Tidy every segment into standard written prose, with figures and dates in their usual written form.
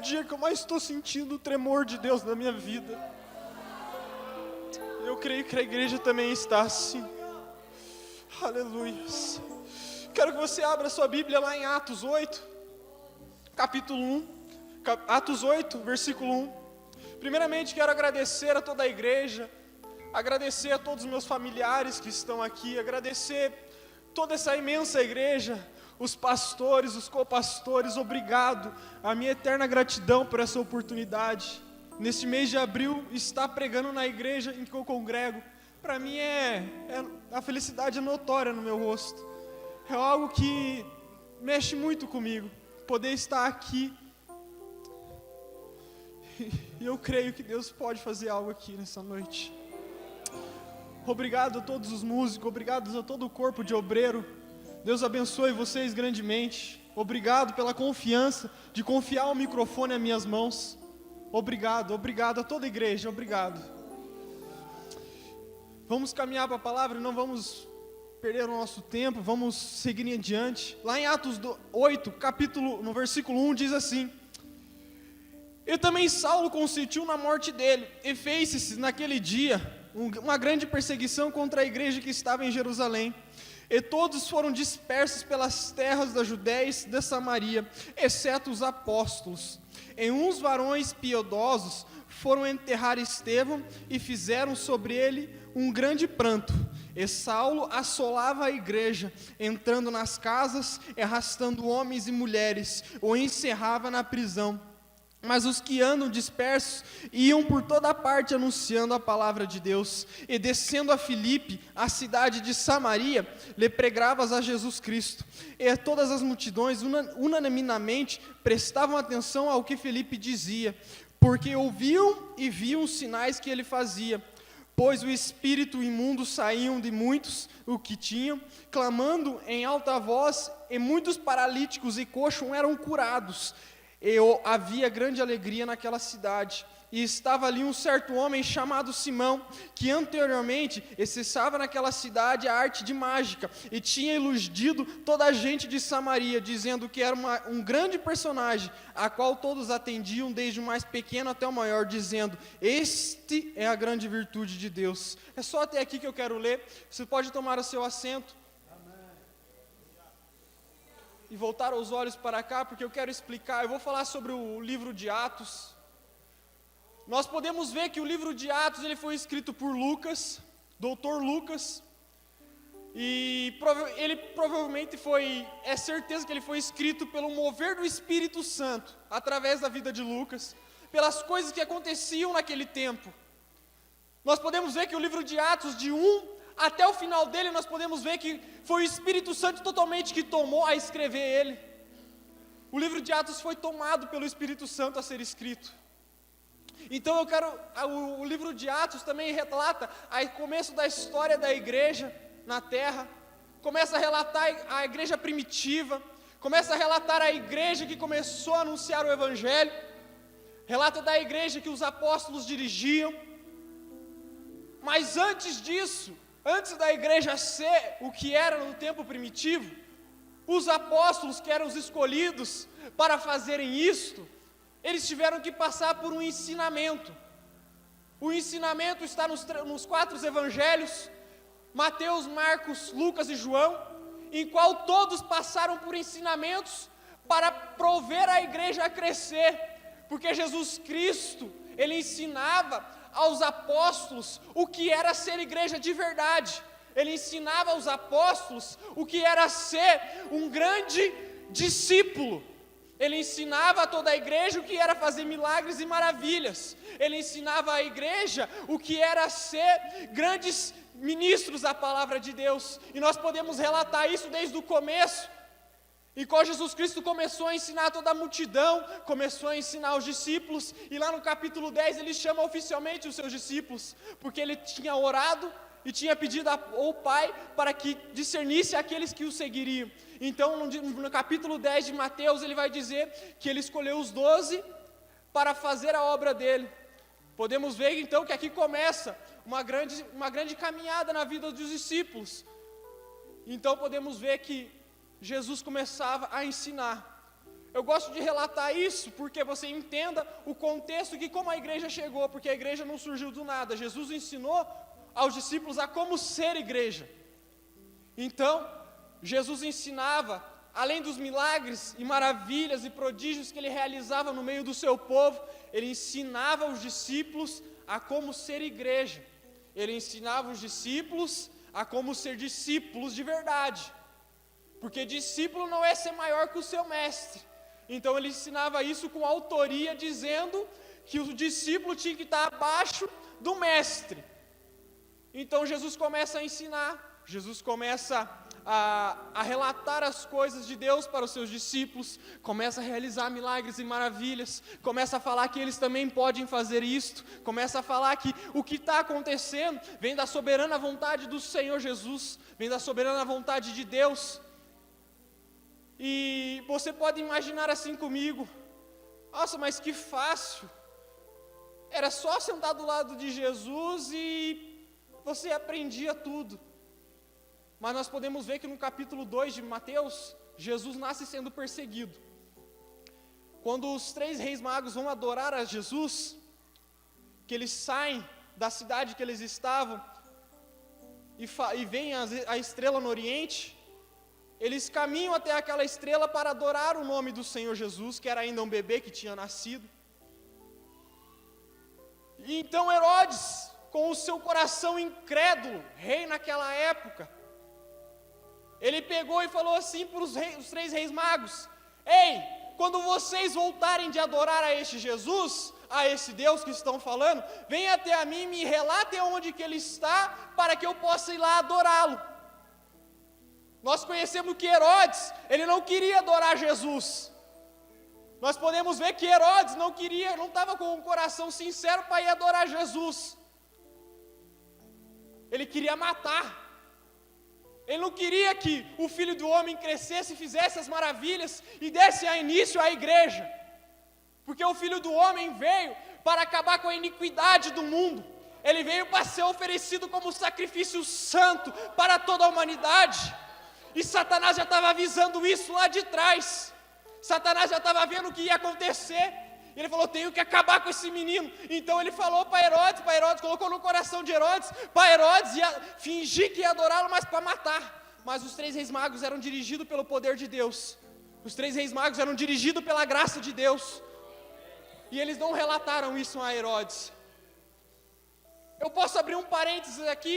dia que eu mais estou sentindo o tremor de Deus na minha vida. Eu creio que a igreja também está assim. Aleluia. Quero que você abra sua Bíblia lá em Atos 8, capítulo 1. Atos 8, versículo 1. Primeiramente quero agradecer a toda a igreja, agradecer a todos os meus familiares que estão aqui, agradecer toda essa imensa igreja, os pastores, os copastores, obrigado, a minha eterna gratidão por essa oportunidade. Neste mês de abril, estar pregando na igreja em que eu congrego, para mim a felicidade é notória no meu rosto, é algo que mexe muito comigo, poder estar aqui. E eu creio que Deus pode fazer algo aqui nessa noite. Obrigado a todos os músicos, obrigado a todo o corpo de obreiro. Deus abençoe vocês grandemente. Obrigado pela confiança de confiar o microfone às minhas mãos. Obrigado a toda a igreja, obrigado. Vamos caminhar para a palavra, não vamos perder o nosso tempo, vamos seguir em diante. Lá em Atos 8, no versículo 1 diz assim: E também Saulo consentiu na morte dele, e fez-se naquele dia uma grande perseguição contra a igreja que estava em Jerusalém. E todos foram dispersos pelas terras da Judéia e da Samaria, exceto os apóstolos. E uns varões piedosos foram enterrar Estevão e fizeram sobre ele um grande pranto. E Saulo assolava a igreja, entrando nas casas, arrastando homens e mulheres, o encerrava na prisão. Mas os que andam dispersos iam por toda parte anunciando a palavra de Deus. E descendo a Filipe, a cidade de Samaria, lhe pregavas a Jesus Cristo. E todas as multidões unanimemente prestavam atenção ao que Filipe dizia, porque ouviam e viam os sinais que ele fazia. Pois o espírito imundo saíam de muitos, o que tinham, clamando em alta voz, e muitos paralíticos e coxos eram curados. E havia grande alegria naquela cidade. E estava ali um certo homem chamado Simão, que anteriormente exercitava naquela cidade a arte de mágica, e tinha iludido toda a gente de Samaria, dizendo que era um grande personagem, a qual todos atendiam, desde o mais pequeno até o maior, dizendo: Este é a grande virtude de Deus. É só até aqui que eu quero ler. Você pode tomar o seu assento e voltar os olhos para cá, porque eu quero explicar. Eu vou falar sobre o livro de Atos. Nós podemos ver que o livro de Atos ele foi escrito por Lucas, doutor Lucas, e ele provavelmente é certeza que ele foi escrito pelo mover do Espírito Santo, através da vida de Lucas, pelas coisas que aconteciam naquele tempo. Nós podemos ver que o livro de Atos, de 1 até o final dele, nós podemos ver que foi o Espírito Santo totalmente que tomou a escrever ele. O livro de Atos foi tomado pelo Espírito Santo a ser escrito. Então o livro de Atos também relata o começo da história da igreja na terra, começa a relatar a igreja primitiva, começa a relatar a igreja que começou a anunciar o Evangelho, relata da igreja que os apóstolos dirigiam. Mas antes disso, antes da igreja ser o que era no tempo primitivo, os apóstolos que eram os escolhidos para fazerem isto, eles tiveram que passar por um ensinamento. O ensinamento está nos 4 evangelhos, Mateus, Marcos, Lucas e João, em qual todos passaram por ensinamentos para prover a igreja a crescer, porque Jesus Cristo, ele ensinava aos apóstolos o que era ser igreja de verdade. Ele ensinava aos apóstolos o que era ser um grande discípulo. Ele ensinava a toda a igreja o que era fazer milagres e maravilhas. Ele ensinava à igreja o que era ser grandes ministros da palavra de Deus. E nós podemos relatar isso desde o começo, em qual Jesus Cristo começou a ensinar toda a multidão, começou a ensinar os discípulos, e lá no capítulo 10 ele chama oficialmente os seus discípulos, porque ele tinha orado e tinha pedido ao Pai para que discernisse aqueles que o seguiriam. Então no capítulo 10 de Mateus ele vai dizer que ele escolheu os 12 para fazer a obra dele. Podemos ver então que aqui começa uma grande caminhada na vida dos discípulos. Então podemos ver que Jesus começava a ensinar. Eu gosto de relatar isso porque você entenda o contexto que como a igreja chegou, porque a igreja não surgiu do nada. Jesus ensinou aos discípulos a como ser igreja. Então, Jesus ensinava, além dos milagres e maravilhas e prodígios que ele realizava no meio do seu povo, ele ensinava os discípulos a como ser igreja. Ele ensinava os discípulos a como ser discípulos de verdade. Porque discípulo não é ser maior que o seu mestre. Então ele ensinava isso com autoria, dizendo que o discípulo tinha que estar abaixo do mestre. Então Jesus começa a ensinar, Jesus começa a relatar as coisas de Deus para os seus discípulos, começa a realizar milagres e maravilhas, começa a falar que eles também podem fazer isto, começa a falar que o que está acontecendo vem da soberana vontade do Senhor Jesus, vem da soberana vontade de Deus. E você pode imaginar assim comigo: nossa, mas que fácil, era só sentar do lado de Jesus e você aprendia tudo. Mas nós podemos ver que no capítulo 2 de Mateus, Jesus nasce sendo perseguido. Quando os 3 reis magos vão adorar a Jesus, que eles saem da cidade que eles estavam e veem a estrela no oriente, eles caminham até aquela estrela para adorar o nome do Senhor Jesus, que era ainda um bebê que tinha nascido. E então Herodes, com o seu coração incrédulo, rei naquela época, ele pegou e falou assim para os 3 reis magos: ei, quando vocês voltarem de adorar a este Jesus, a esse Deus que estão falando, venham até a mim e me relatem onde que ele está, para que eu possa ir lá adorá-lo. Nós conhecemos que Herodes, ele não queria adorar Jesus. Nós podemos ver que Herodes não estava com um coração sincero para ir adorar Jesus. Ele queria matar. Ele não queria que o Filho do Homem crescesse e fizesse as maravilhas e desse início à igreja. Porque o Filho do Homem veio para acabar com a iniquidade do mundo. Ele veio para ser oferecido como sacrifício santo para toda a humanidade. E Satanás já estava avisando isso lá de trás. Satanás já estava vendo o que ia acontecer. Ele falou: tenho que acabar com esse menino. Então ele falou para Herodes, colocou no coração de Herodes, para Herodes ia fingir que ia adorá-lo, mas para matar. Mas os 3 reis magos eram dirigidos pelo poder de Deus. Os 3 reis magos eram dirigidos pela graça de Deus. E eles não relataram isso a Herodes. Eu posso abrir um parênteses aqui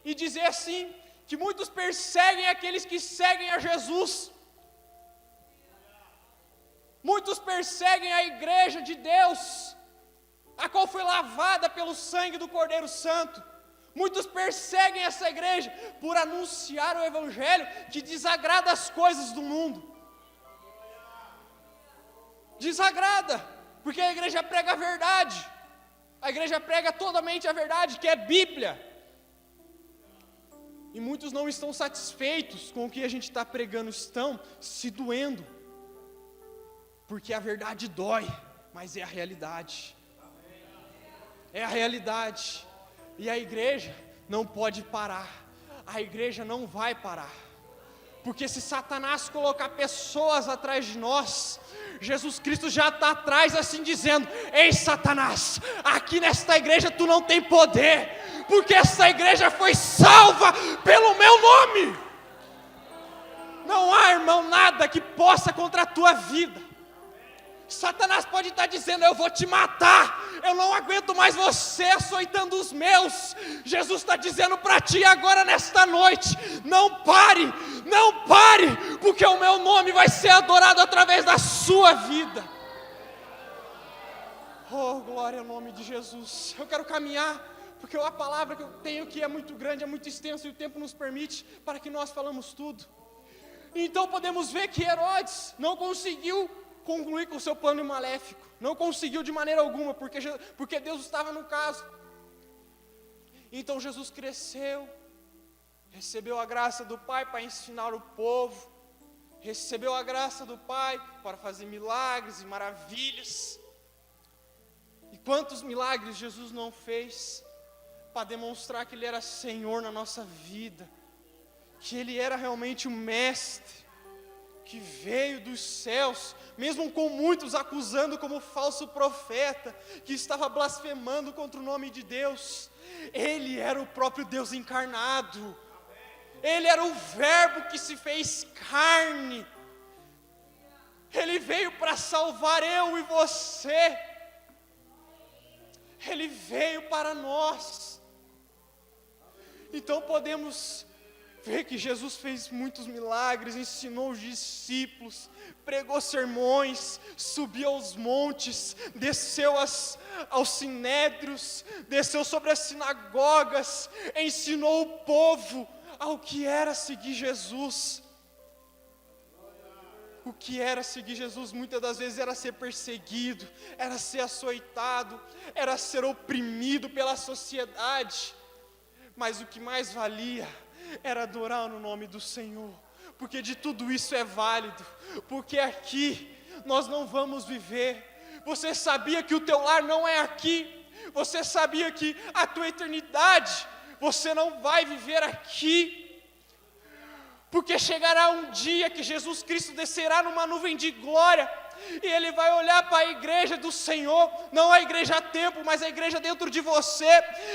e dizer assim, que muitos perseguem aqueles que seguem a Jesus. Muitos perseguem a igreja de Deus, a qual foi lavada pelo sangue do Cordeiro Santo. Muitos perseguem essa igreja por anunciar o evangelho que desagrada as coisas do mundo. Desagrada, porque a igreja prega a verdade. A igreja prega totalmente a verdade, que é Bíblia. E muitos não estão satisfeitos com o que a gente está pregando, estão se doendo. Porque a verdade dói, mas é a realidade. É a realidade. E a igreja não pode parar. A igreja não vai parar. Porque se Satanás colocar pessoas atrás de nós, Jesus Cristo já está atrás assim dizendo: ei Satanás, aqui nesta igreja tu não tem poder, porque essa igreja foi salva pelo meu nome. Não há, irmão, nada que possa contra a tua vida. Satanás pode estar dizendo: eu vou te matar, eu não aguento mais você açoitando os meus. Jesus está dizendo para ti agora nesta noite: não pare, porque o meu nome vai ser adorado através da sua vida. Oh, glória ao nome de Jesus. Eu quero caminhar, porque a palavra que eu tenho aqui é muito grande, é muito extensa, e o tempo nos permite para que nós falamos tudo. Então podemos ver que Herodes não conseguiu concluir com o seu plano maléfico, não conseguiu de maneira alguma, porque Deus estava no caso. Então Jesus cresceu, recebeu a graça do Pai para ensinar o povo, recebeu a graça do Pai para fazer milagres e maravilhas. E quantos milagres Jesus não fez para demonstrar que Ele era Senhor na nossa vida, que Ele era realmente o Mestre, que veio dos céus, mesmo com muitos acusando como falso profeta, que estava blasfemando contra o nome de Deus. Ele era o próprio Deus encarnado. Ele era o Verbo que se fez carne. Ele veio para salvar eu e você. Ele veio para nós. Então podemos ver que Jesus fez muitos milagres, ensinou os discípulos, pregou sermões, subiu aos montes, desceu aos sinédrios, desceu sobre as sinagogas, ensinou o povo ao que era seguir Jesus. O que era seguir Jesus muitas das vezes era ser perseguido, era ser açoitado, era ser oprimido pela sociedade, mas o que mais valia era adorar no nome do Senhor, porque de tudo isso é válido, porque aqui nós não vamos viver. Você sabia que o teu lar não é aqui? Você sabia que a tua eternidade você não vai viver aqui? Porque chegará um dia que Jesus Cristo descerá numa nuvem de glória, e Ele vai olhar para a igreja do Senhor, não a igreja a tempo, mas a igreja dentro de você,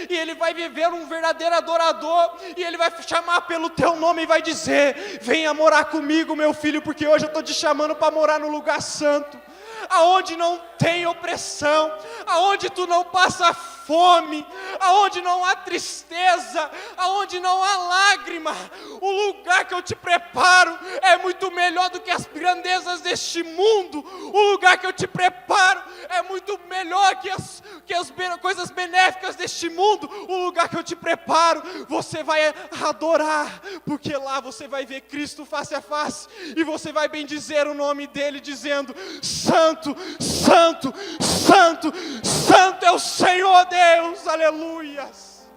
e Ele vai viver um verdadeiro adorador, e Ele vai chamar pelo teu nome e vai dizer: venha morar comigo, meu filho, porque hoje eu estou te chamando para morar no lugar santo, aonde não tem opressão, aonde tu não passa fome, aonde não há tristeza, aonde não há lágrima. O lugar que eu te preparo é muito melhor do que as grandezas deste mundo. O lugar que eu te preparo é muito melhor que as coisas benéficas deste mundo. O lugar que eu te preparo, você vai adorar, porque lá você vai ver Cristo face a face, e você vai bendizer o nome dEle, dizendo: Santo, Santo, Santo, Santo é o Senhor Deus, aleluias.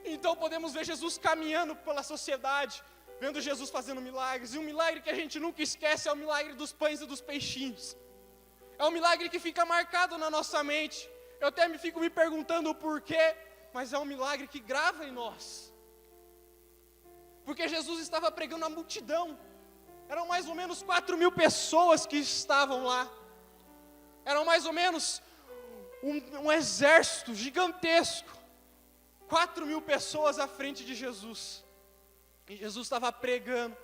Então podemos ver Jesus caminhando pela sociedade, vendo Jesus fazendo milagres, e um milagre que a gente nunca esquece é o milagre dos pães e dos peixinhos. É um milagre que fica marcado na nossa mente. Eu até fico me perguntando o porquê, mas é um milagre que grava em nós. Porque Jesus estava pregando a multidão. Eram mais ou menos 4.000 pessoas que estavam lá. Eram mais ou menos um exército gigantesco. 4.000 pessoas à frente de Jesus. E Jesus estava pregando,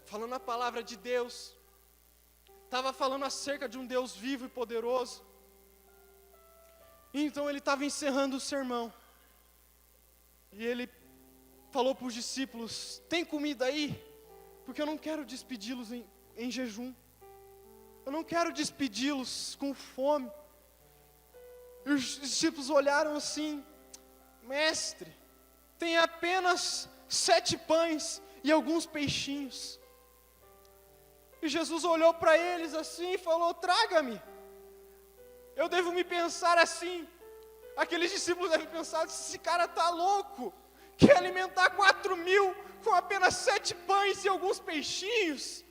falando a palavra de Deus. Estava falando acerca de um Deus vivo e poderoso. E então ele estava encerrando o sermão. E ele falou para os discípulos: tem comida aí? Porque eu não quero despedi-los em jejum. Eu não quero despedi-los com fome. E os discípulos olharam assim: mestre, tem apenas 7 pães e alguns peixinhos. E Jesus olhou para eles assim e falou: traga-me. Eu devo me pensar assim, aqueles discípulos devem pensar: esse cara está louco, quer alimentar 4.000 com apenas 7 pães e alguns peixinhos.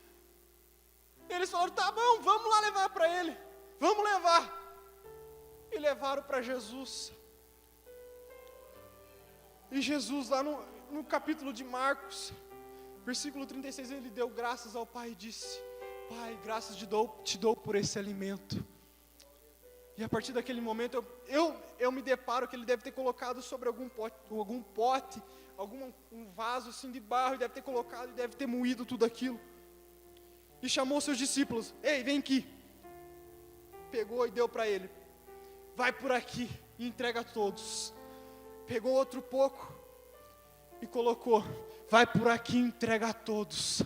Eles falaram: tá bom, vamos lá levar para ele, vamos levar. E levaram para Jesus. E Jesus lá no capítulo de Marcos, versículo 36, ele deu graças ao Pai e disse: Pai, graças te dou por esse alimento. E a partir daquele momento eu me deparo que ele deve ter colocado sobre algum pote, um vaso assim de barro, e deve ter colocado e deve ter moído tudo aquilo. E chamou seus discípulos: ei, vem aqui. Pegou e deu para ele: vai por aqui e entrega a todos. Pegou outro pouco e colocou: vai por aqui e entrega a todos.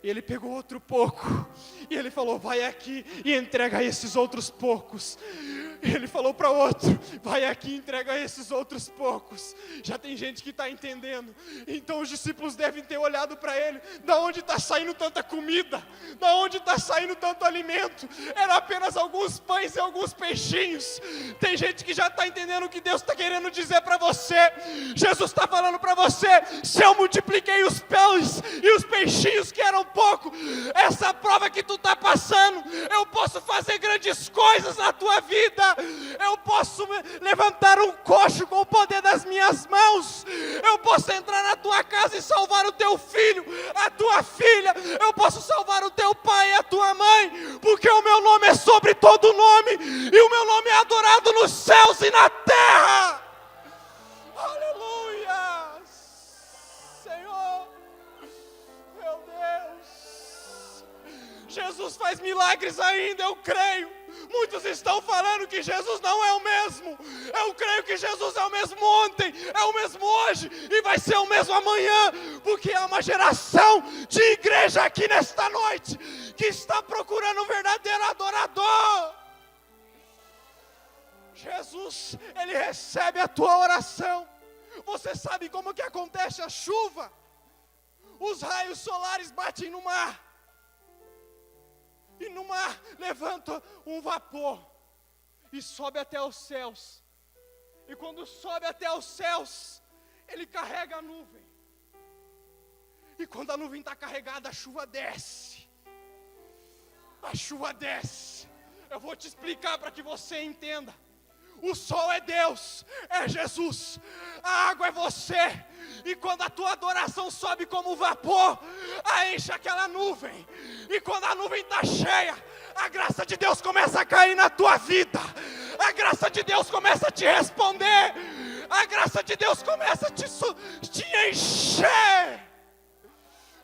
Ele pegou outro pouco e ele falou: vai aqui e entrega esses outros poucos. Ele falou para outro: vai aqui e entrega esses outros poucos. Já tem gente que está entendendo. Então os discípulos devem ter olhado para ele: da onde está saindo tanta comida? Da onde está saindo tanto alimento? Era apenas alguns pães e alguns peixinhos. Tem gente que já está entendendo o que Deus está querendo dizer para você. Jesus está falando para você: se eu multipliquei os pães e os peixinhos que eram pouco, essa prova que tu está passando, eu posso fazer grandes coisas na tua vida. Eu posso levantar um coxo com o poder das minhas mãos. Eu posso entrar na tua casa e salvar o teu filho, a tua filha. Eu posso salvar o teu pai e a tua mãe, porque o meu nome é sobre todo nome, e o meu nome é adorado nos céus e na terra. Aleluia, Senhor, meu Deus. Jesus faz milagres ainda, eu creio. Muitos estão falando que Jesus não é o mesmo. Eu creio que Jesus é o mesmo ontem, é o mesmo hoje e vai ser o mesmo amanhã, porque há uma geração de igreja aqui nesta noite que está procurando um verdadeiro adorador. Jesus, Ele recebe a tua oração. Você sabe como que acontece a chuva? Os raios solares batem no mar, e no mar levanta um vapor e sobe até os céus. E quando sobe até os céus, ele carrega a nuvem. E quando a nuvem está carregada, a chuva desce. A chuva desce. Eu vou te explicar para que você entenda. O sol é Deus, é Jesus. A água é você. E quando a tua adoração sobe como vapor, enche aquela nuvem. E quando a nuvem está cheia, a graça de Deus começa a cair na tua vida. A graça de Deus começa a te responder. A graça de Deus começa a te encher.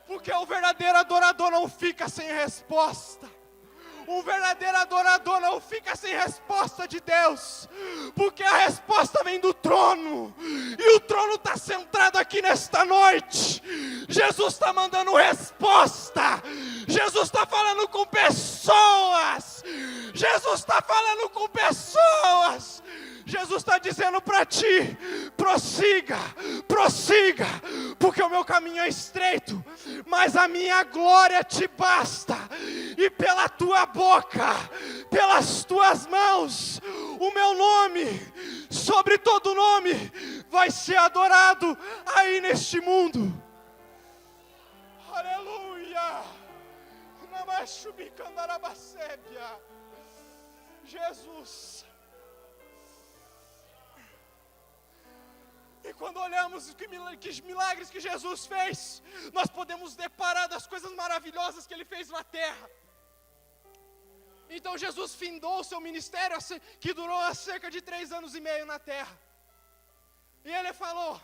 Porque o verdadeiro adorador não fica sem resposta. Um verdadeiro adorador não fica sem resposta de Deus, porque a resposta vem do trono, e o trono está centrado aqui nesta noite. Jesus está mandando resposta, Jesus está falando com pessoas, Jesus está falando com pessoas. Jesus está dizendo para ti: prossiga, prossiga, porque o meu caminho é estreito, mas a minha glória te basta, e pela tua boca, pelas tuas mãos, o meu nome, sobre todo nome, vai ser adorado aí neste mundo. Aleluia! Jesus. E quando olhamos que milagres que Jesus fez, nós podemos deparar das coisas maravilhosas que Ele fez na terra. Então Jesus findou o seu ministério, que durou há cerca de 3 anos e meio na terra. E Ele falou: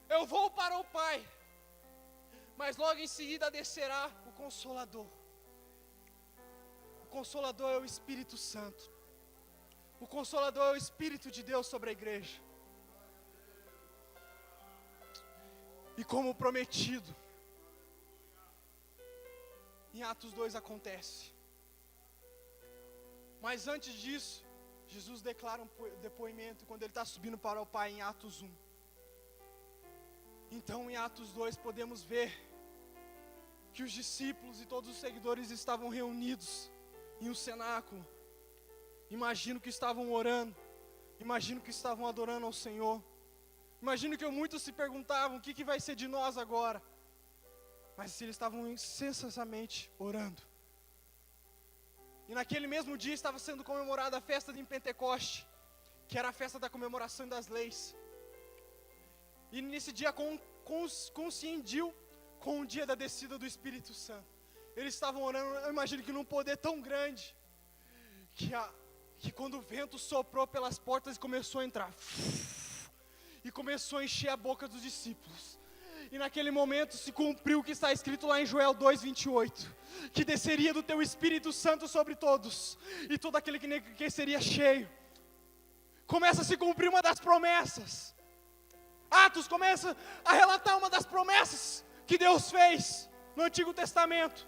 eu vou para o Pai, mas logo em seguida descerá o Consolador. O Consolador é o Espírito Santo. O Consolador é o Espírito de Deus sobre a igreja. E como prometido, em Atos 2 acontece. Mas antes disso, Jesus declara um depoimento quando Ele está subindo para o Pai em Atos 1. Então em Atos 2 podemos ver que os discípulos e todos os seguidores estavam reunidos em um cenáculo. Imagino que estavam orando, imagino que estavam adorando ao Senhor. Imagino que muitos se perguntavam: o que vai ser de nós agora? Mas eles estavam incessantemente orando. E naquele mesmo dia estava sendo comemorada a festa de Pentecoste, que era a festa da comemoração das leis. E nesse dia coincidiu com o dia da descida do Espírito Santo. Eles estavam orando, eu imagino que num poder tão grande, que quando o vento soprou pelas portas e começou a entrar, e começou a encher a boca dos discípulos. E naquele momento se cumpriu o que está escrito lá em Joel 2:28, que desceria do teu Espírito Santo sobre todos, e todo aquele que seria cheio. Começa a se cumprir uma das promessas. Atos começa a relatar uma das promessas que Deus fez no Antigo Testamento.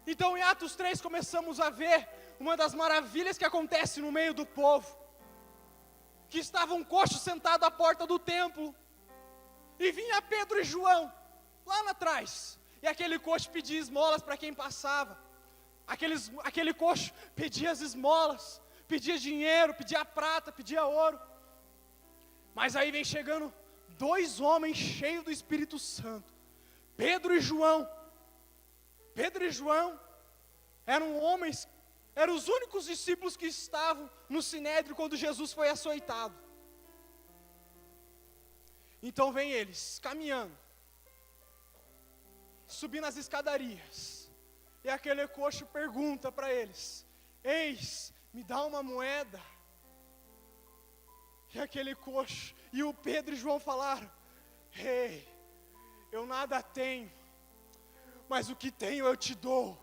Então em Atos 3 começamos a ver uma das maravilhas que acontece no meio do povo. Que estava um coxo sentado à porta do templo, e vinha Pedro e João, lá atrás, e aquele coxo pedia esmolas para quem passava. Aquele coxo pedia as esmolas, pedia dinheiro, pedia prata, pedia ouro. Mas aí vem chegando 2 homens cheios do Espírito Santo, Pedro e João. Pedro e João eram homens Eram os únicos discípulos que estavam no Sinédrio quando Jesus foi açoitado. Então vem eles, caminhando, subindo as escadarias, e aquele coxo pergunta para eles: eis, me dá uma moeda. E aquele coxo, e o Pedro e João falaram: ei, eu nada tenho, mas o que tenho eu te dou.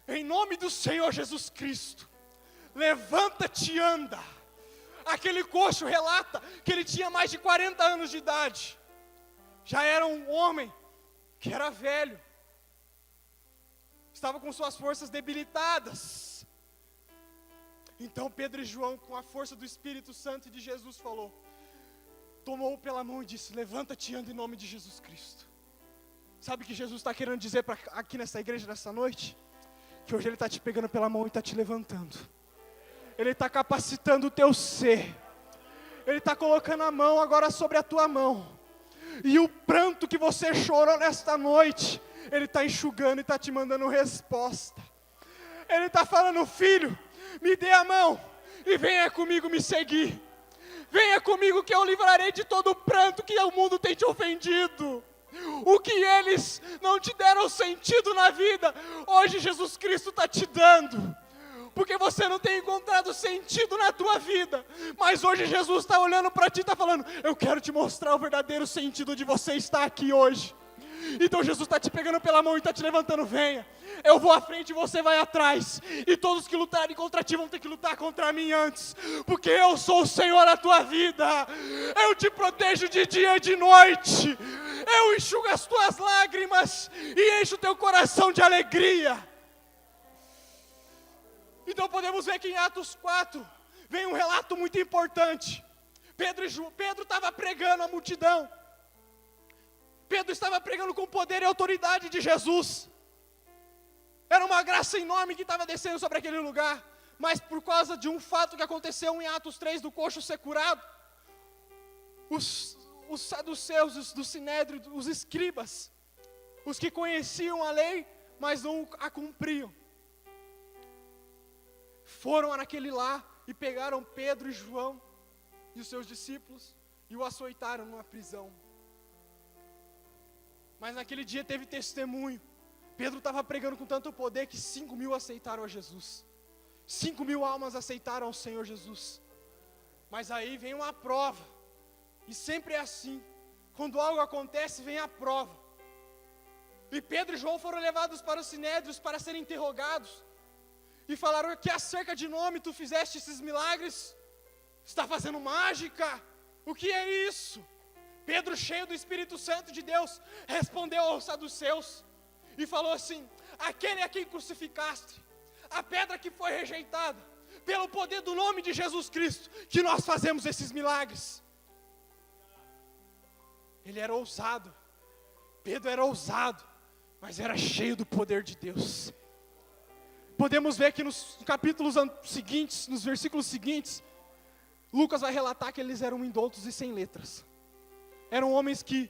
Em nome do Senhor Jesus Cristo, levanta-te e anda. Aquele coxo relata que ele tinha mais de 40 anos de idade. Já era um homem que era velho. Estava com suas forças debilitadas. Então Pedro e João, com a força do Espírito Santo e de Jesus, tomou-o pela mão e disse: levanta-te e anda em nome de Jesus Cristo. Sabe o que Jesus está querendo dizer aqui nessa igreja nessa noite? Que hoje Ele está te pegando pela mão e está te levantando. Ele está capacitando o teu ser. Ele está colocando a mão agora sobre a tua mão. E o pranto que você chorou nesta noite, Ele está enxugando e está te mandando resposta. Ele está falando: filho, me dê a mão e venha comigo me seguir. Venha comigo que eu livrarei de todo o pranto que o mundo tem te ofendido. O que eles não te deram sentido na vida, hoje Jesus Cristo está te dando. Porque você não tem encontrado sentido na tua vida, mas hoje Jesus está olhando para ti e está falando: eu quero te mostrar o verdadeiro sentido de você estar aqui hoje. Então Jesus está te pegando pela mão e está te levantando: venha, eu vou à frente e você vai atrás, e todos que lutarem contra ti vão ter que lutar contra mim antes, porque eu sou o Senhor da tua vida. Eu te protejo de dia e de noite, eu enxugo as tuas lágrimas e encho o teu coração de alegria. Então podemos ver que em Atos 4 vem um relato muito importante. Pedro estava pregando à multidão. Pedro estava pregando com poder e autoridade de Jesus. Era uma graça enorme que estava descendo sobre aquele lugar. Mas por causa de um fato que aconteceu em Atos 3, do coxo ser curado, os saduceus, do Sinédrio, os escribas, os que conheciam a lei, mas não a cumpriam, foram naquele lá e pegaram Pedro e João e os seus discípulos e o açoitaram numa prisão. Mas naquele dia teve testemunho. Pedro estava pregando com tanto poder que 5.000 aceitaram a Jesus. 5.000 almas aceitaram o Senhor Jesus. Mas aí vem uma prova. E sempre é assim. Quando algo acontece, vem a prova. E Pedro e João foram levados para os sinédrios para serem interrogados. E falaram: que acerca de nome tu fizeste esses milagres? Está fazendo mágica? O que é isso? Pedro, cheio do Espírito Santo de Deus, respondeu aos saduceus e falou assim: aquele a quem crucificaste, a pedra que foi rejeitada, pelo poder do nome de Jesus Cristo, que nós fazemos esses milagres. Ele era ousado. Pedro era ousado, mas era cheio do poder de Deus. Podemos ver que nos capítulos seguintes, nos versículos seguintes, Lucas vai relatar que eles eram indoutos e sem letras. Eram homens que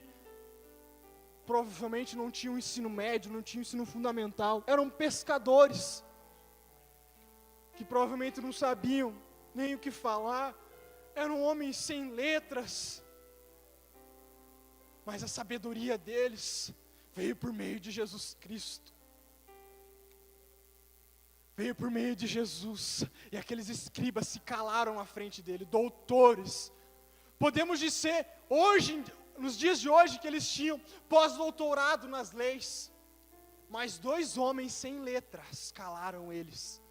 provavelmente não tinham ensino médio, não tinham ensino fundamental. Eram pescadores, que provavelmente não sabiam nem o que falar. Eram homens sem letras. Mas a sabedoria deles veio por meio de Jesus Cristo. Veio por meio de Jesus. E aqueles escribas se calaram à frente dele, doutores. Podemos dizer, hoje, nos dias de hoje, que eles tinham pós-doutorado nas leis. Mas 2 homens sem letras calaram eles.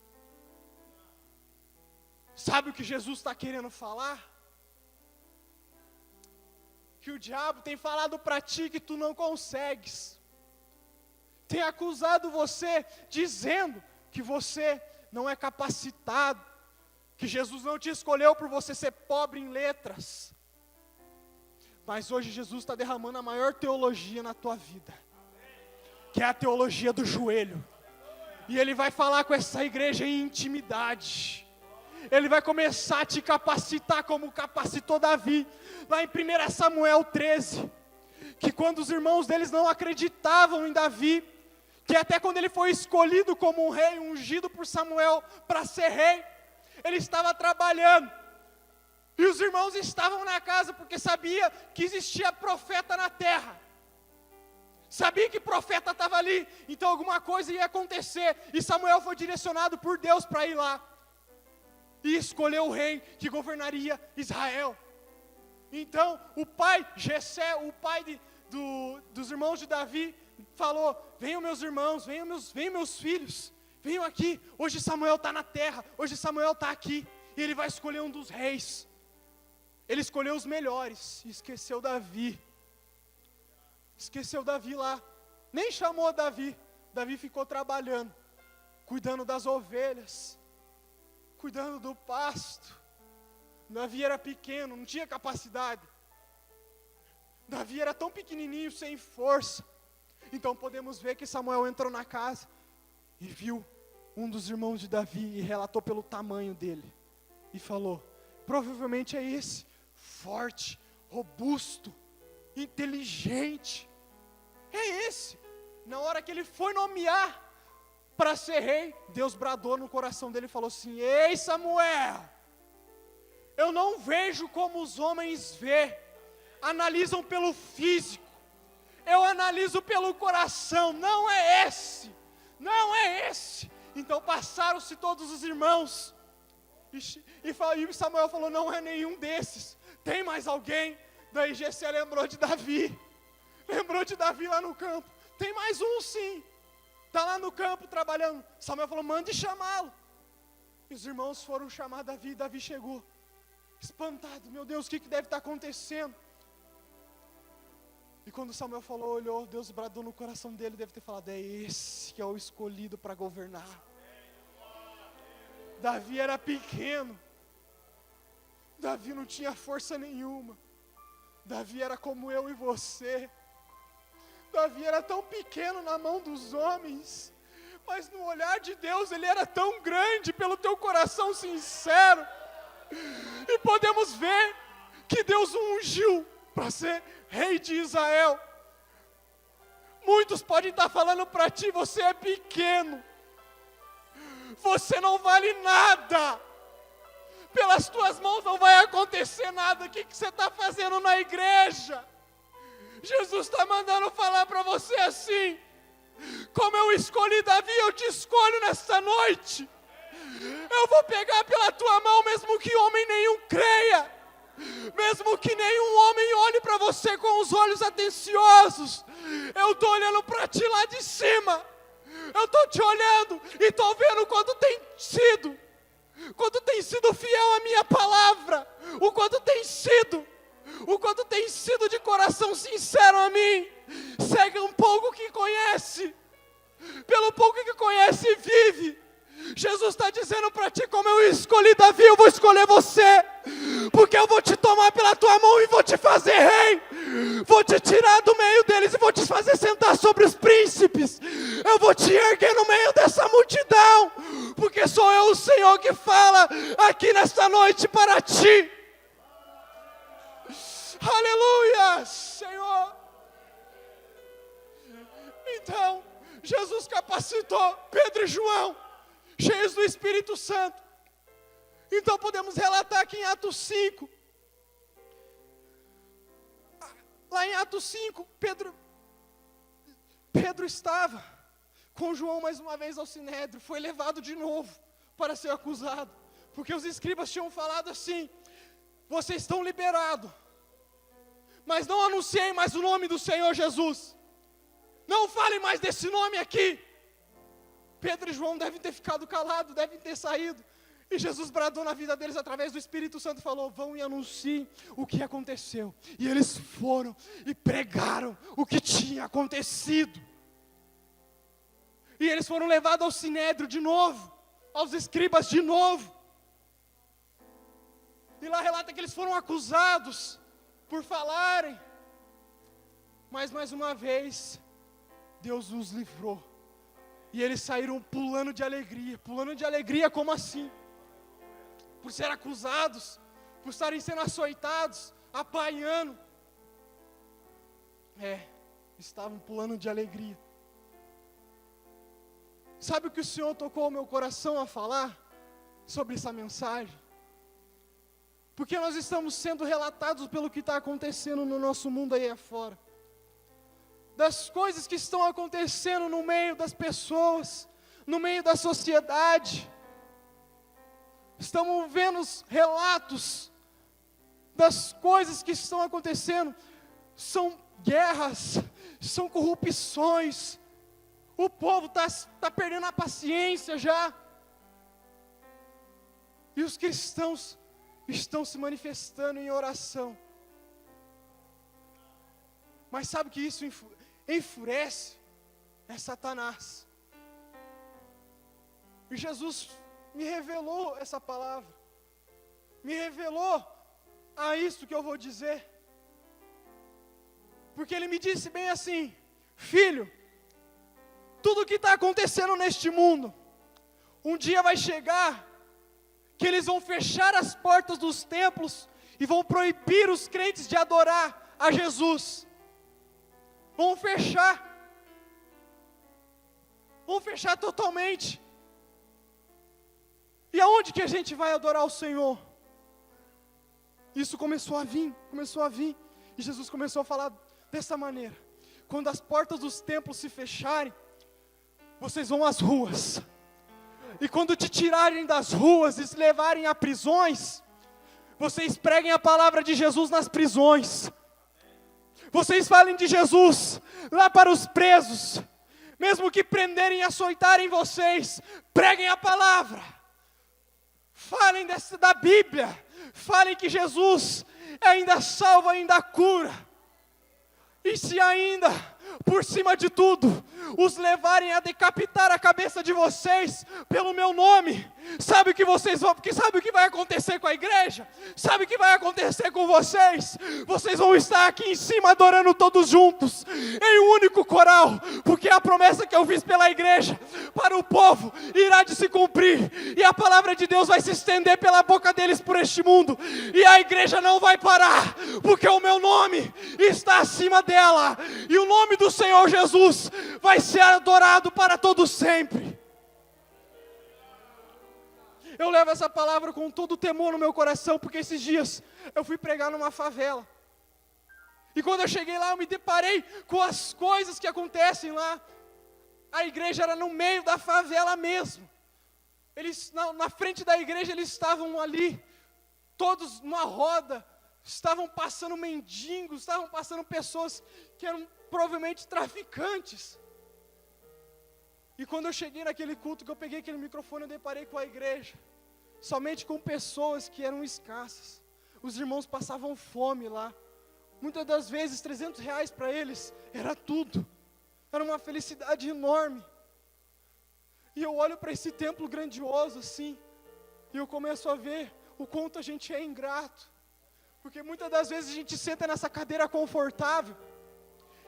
Sabe o que Jesus está querendo falar? Que o diabo tem falado para ti que tu não consegues. Tem acusado você, dizendo que você não é capacitado, que Jesus não te escolheu por você ser pobre em letras. Mas hoje Jesus está derramando a maior teologia na tua vida, que é a teologia do joelho. E Ele vai falar com essa igreja em intimidade. Ele vai começar a te capacitar como capacitou Davi, lá em 1 Samuel 13, que quando os irmãos deles não acreditavam em Davi, que até quando ele foi escolhido como um rei, ungido por Samuel para ser rei, ele estava trabalhando. E os irmãos estavam na casa porque sabia que existia profeta na terra. Sabia que profeta estava ali, então alguma coisa ia acontecer. E Samuel foi direcionado por Deus para ir lá. E escolheu o rei que governaria Israel. Então o pai, Jessé, o pai dos irmãos de Davi, falou: venham meus irmãos, venham meus filhos, venham aqui. Hoje Samuel está na terra, hoje Samuel está aqui. E ele vai escolher um dos reis. Ele escolheu os melhores e esqueceu Davi. Esqueceu Davi lá, nem chamou Davi. Davi ficou trabalhando, cuidando das ovelhas, cuidando do pasto. Davi era pequeno, não tinha capacidade. Davi era tão pequenininho, sem força. Então podemos ver que Samuel entrou na casa e viu um dos irmãos de Davi e relatou pelo tamanho dele. E falou: provavelmente é esse, forte, robusto, inteligente. É esse. Na hora que ele foi nomear para ser rei, Deus bradou no coração dele e falou assim: ei Samuel, eu não vejo como os homens vê, analisam pelo físico, eu analiso pelo coração, não é esse, não é esse. Então passaram-se todos os irmãos, e Samuel falou: não é nenhum desses, tem mais alguém? Daí Jessé lembrou de Davi lá no campo. Tem mais um sim, está lá no campo trabalhando. Samuel falou: mande chamá-lo. E os irmãos foram chamar Davi. Davi chegou espantado: meu Deus, o que deve estar acontecendo? E quando Samuel falou, olhou, Deus bradou no coração dele, deve ter falado: é esse que é o escolhido para governar. Davi era pequeno, Davi não tinha força nenhuma, Davi era como eu e você. Davi era tão pequeno na mão dos homens, mas no olhar de Deus ele era tão grande pelo teu coração sincero. E podemos ver que Deus o ungiu para ser rei de Israel. Muitos podem estar falando para ti: você é pequeno, você não vale nada, pelas tuas mãos não vai acontecer nada. O que você está fazendo na igreja? Jesus está mandando falar para você assim: como eu escolhi Davi, eu te escolho nesta noite. Eu vou pegar pela tua mão, mesmo que homem nenhum creia, mesmo que nenhum homem olhe para você com os olhos atenciosos. Eu estou olhando para ti lá de cima, eu estou te olhando e estou vendo quanto tem sido fiel à minha palavra, o quanto tem sido de coração sincero a mim. Segue um pouco que conhece, pelo pouco que conhece vive. Jesus está dizendo para ti: como eu escolhi Davi, eu vou escolher você, porque eu vou te tomar pela tua mão e vou te fazer rei, vou te tirar do meio deles e vou te fazer sentar sobre os príncipes, eu vou te erguer no meio dessa multidão, porque sou eu o Senhor que fala aqui nesta noite para ti. Aleluia, Senhor. Então Jesus capacitou Pedro e João, cheios do Espírito Santo. Então podemos relatar aqui em Atos 5. Lá em Atos 5, Pedro estava com João mais uma vez ao Sinédrio. Foi levado de novo para ser acusado, porque os escribas tinham falado assim: vocês estão liberados, mas não anunciem mais o nome do Senhor Jesus, não falem mais desse nome aqui. Pedro e João devem ter ficado calados, devem ter saído. E Jesus bradou na vida deles através do Espírito Santo e falou: vão e anunciem o que aconteceu. E eles foram e pregaram o que tinha acontecido. E eles foram levados ao Sinédrio de novo, aos escribas de novo. E lá relata que eles foram acusados por falarem. Mas mais uma vez, Deus os livrou. E eles saíram pulando de alegria. Pulando de alegria como assim? Por serem acusados, por estarem sendo açoitados, apanhando. Estavam pulando de alegria. Sabe o que o Senhor tocou o meu coração a falar sobre essa mensagem? Porque nós estamos sendo relatados pelo que está acontecendo no nosso mundo aí afora. Das coisas que estão acontecendo no meio das pessoas, no meio da sociedade. Estamos vendo os relatos das coisas que estão acontecendo. São guerras, são corrupções. O povo está perdendo a paciência já. E os cristãos estão se manifestando em oração. Mas sabe que isso enfurece? É Satanás. E Jesus me revelou essa palavra. Me revelou a isso que eu vou dizer. Porque Ele me disse bem assim: filho, tudo que está acontecendo neste mundo, um dia vai chegar que eles vão fechar as portas dos templos e vão proibir os crentes de adorar a Jesus. Vão fechar totalmente. E aonde que a gente vai adorar o Senhor? Isso começou a vir, e Jesus começou a falar dessa maneira: quando as portas dos templos se fecharem, vocês vão às ruas, e quando te tirarem das ruas e se levarem a prisões, vocês preguem a palavra de Jesus nas prisões, vocês falem de Jesus lá para os presos, mesmo que prenderem e açoitarem vocês, preguem a palavra, falem da Bíblia, falem que Jesus ainda salva, ainda cura, e se ainda, por cima de tudo, os levarem a decapitar a cabeça de vocês pelo meu nome, sabe o que vai acontecer com a igreja? Sabe o que vai acontecer com vocês? Vocês vão estar aqui em cima adorando todos juntos, em um único coral, porque a promessa que eu fiz pela igreja, para o povo, irá de se cumprir, e a palavra de Deus vai se estender pela boca deles por este mundo, e a igreja não vai parar, porque o meu nome está acima dela, e o nome do Senhor Jesus vai ser adorado para todo sempre. Eu levo essa palavra com todo o temor no meu coração, porque esses dias eu fui pregar numa favela, e quando eu cheguei lá eu me deparei com as coisas que acontecem lá. A igreja era no meio da favela mesmo. Eles, na frente da igreja, eles estavam ali, todos numa roda, estavam passando mendigos, estavam passando pessoas que eram provavelmente traficantes. E quando eu cheguei naquele culto, que eu peguei aquele microfone, eu deparei com a igreja, somente com pessoas que eram escassas. Os irmãos passavam fome lá. Muitas das vezes, R$300 para eles era tudo. Era uma felicidade enorme. E eu olho para esse templo grandioso assim, e eu começo a ver o quanto a gente é ingrato. Porque muitas das vezes a gente senta nessa cadeira confortável,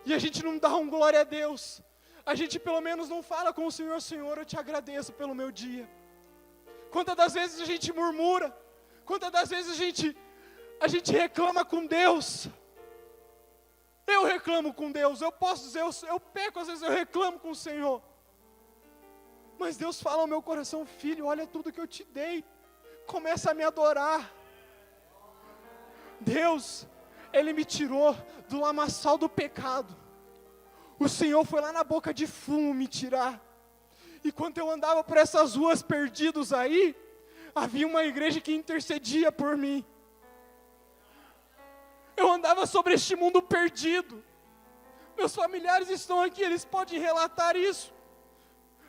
e a gente não dá um glória a Deus. A gente pelo menos não fala com o Senhor: Senhor, eu te agradeço pelo meu dia. Quantas das vezes a gente murmura, quantas das vezes a gente reclama com Deus. Eu reclamo com Deus, eu posso dizer, eu peco, às vezes eu reclamo com o Senhor. Mas Deus fala ao meu coração: filho, olha tudo que eu te dei, começa a me adorar. Deus, Ele me tirou do lamaçal do pecado. O Senhor foi lá na boca de fumo me tirar. E quando eu andava por essas ruas perdidos aí, havia uma igreja que intercedia por mim. Eu andava sobre este mundo perdido. Meus familiares estão aqui, eles podem relatar isso.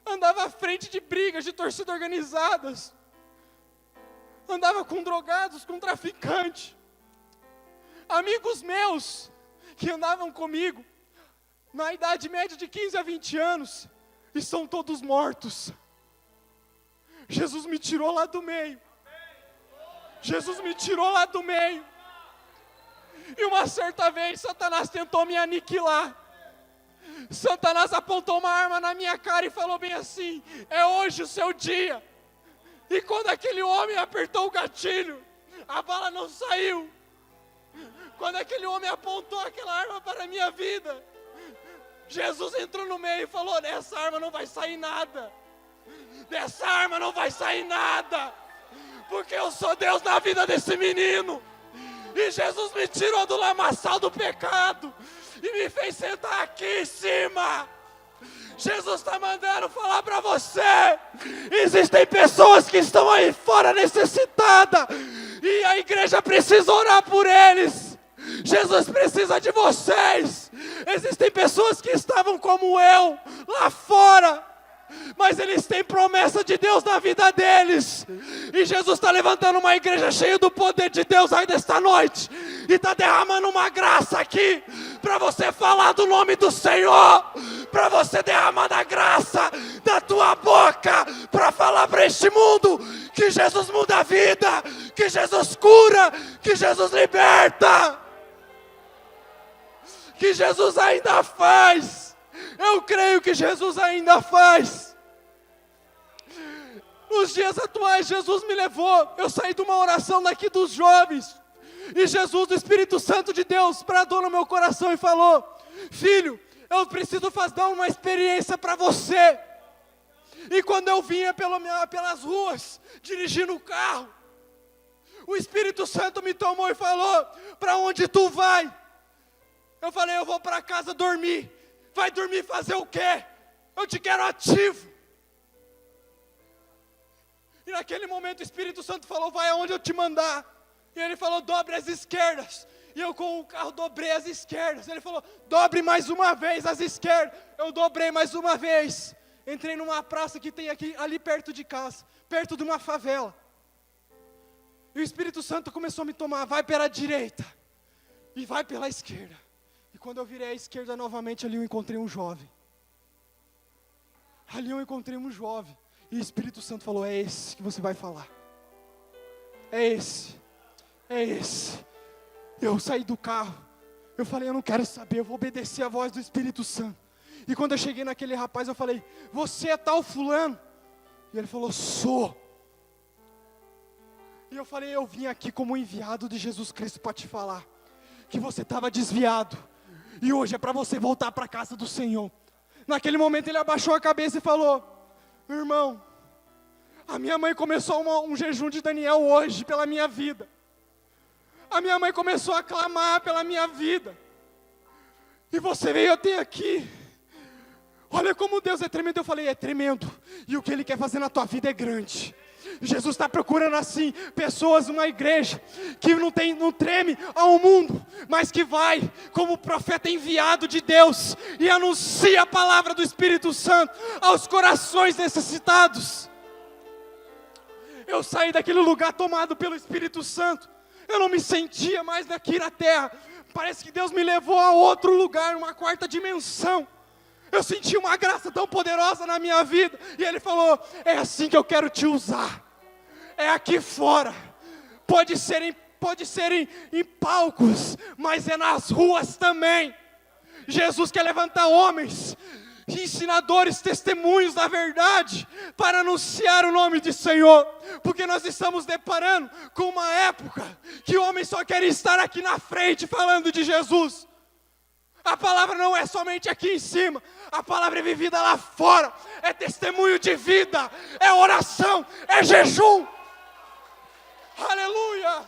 Andava à frente de brigas de torcida organizadas. Andava com drogados, com traficantes. Amigos meus que andavam comigo, na idade média de 15 a 20 anos, estão todos mortos. Jesus me tirou lá do meio. Jesus me tirou lá do meio. E uma certa vez Satanás tentou me aniquilar. Satanás apontou uma arma na minha cara e falou bem assim: é hoje o seu dia. E quando aquele homem apertou o gatilho, a bala não saiu. Quando aquele homem apontou aquela arma para a minha vida, Jesus entrou no meio e falou: nessa arma não vai sair nada. Dessa arma não vai sair nada, porque eu sou Deus na vida desse menino. E Jesus me tirou do lamaçal do pecado e me fez sentar aqui em cima. Jesus está mandando falar para você: existem pessoas que estão aí fora necessitadas, e a igreja precisa orar por eles. Jesus precisa de vocês. Existem pessoas que estavam como eu, lá fora, mas eles têm promessa de Deus na vida deles, e Jesus está levantando uma igreja cheia do poder de Deus ainda esta noite, e está derramando uma graça aqui, para você falar do nome do Senhor, para você derramar a graça da tua boca, para falar para este mundo, que Jesus muda a vida, que Jesus cura, que Jesus liberta, que Jesus ainda faz. Eu creio que Jesus ainda faz. Nos dias atuais, Jesus me levou. Eu saí de uma oração daqui dos jovens, e Jesus, o Espírito Santo de Deus, bradou no meu coração e falou: filho, eu preciso dar uma experiência para você. E quando eu vinha pelas ruas, dirigindo o carro, o Espírito Santo me tomou e falou: para onde tu vai? Eu falei: eu vou para casa dormir. Vai dormir fazer o quê? Eu te quero ativo. E naquele momento o Espírito Santo falou: vai aonde eu te mandar. E ele falou: dobre as esquerdas. E eu com o carro dobrei as esquerdas. Ele falou: dobre mais uma vez as esquerdas. Eu dobrei mais uma vez. Entrei numa praça que tem aqui, ali perto de casa, perto de uma favela. E o Espírito Santo começou a me tomar: vai pela direita e vai pela esquerda. E quando eu virei à esquerda novamente, ali eu encontrei um jovem. Ali eu encontrei um jovem. E o Espírito Santo falou: é esse que você vai falar. É esse. É esse. Eu saí do carro. Eu falei: eu não quero saber, eu vou obedecer a voz do Espírito Santo. E quando eu cheguei naquele rapaz, eu falei: você é tal fulano? E ele falou: sou. E eu falei: eu vim aqui como enviado de Jesus Cristo para te falar que você estava desviado, e hoje é para você voltar para a casa do Senhor. Naquele momento ele abaixou a cabeça e falou: irmão, a minha mãe começou um jejum de Daniel hoje pela minha vida. A minha mãe começou a clamar pela minha vida. E você veio até aqui. Olha como Deus é tremendo. Eu falei: é tremendo. E o que Ele quer fazer na tua vida é grande. Jesus está procurando assim, pessoas, uma igreja, que não treme ao mundo, mas que vai como profeta enviado de Deus, e anuncia a palavra do Espírito Santo aos corações necessitados. Eu saí daquele lugar tomado pelo Espírito Santo. Eu não me sentia mais aqui na terra. Parece que Deus me levou a outro lugar, uma quarta dimensão. Eu senti uma graça tão poderosa na minha vida. E Ele falou: é assim que eu quero te usar. É aqui fora. Pode ser em palcos, mas é nas ruas também. Jesus quer levantar homens, ensinadores, testemunhos da verdade, para anunciar o nome do Senhor. Porque nós estamos deparando com uma época que homens só querem estar aqui na frente falando de Jesus. A palavra não é somente aqui em cima, a palavra é vivida lá fora, é testemunho de vida, é oração, é jejum. Aleluia!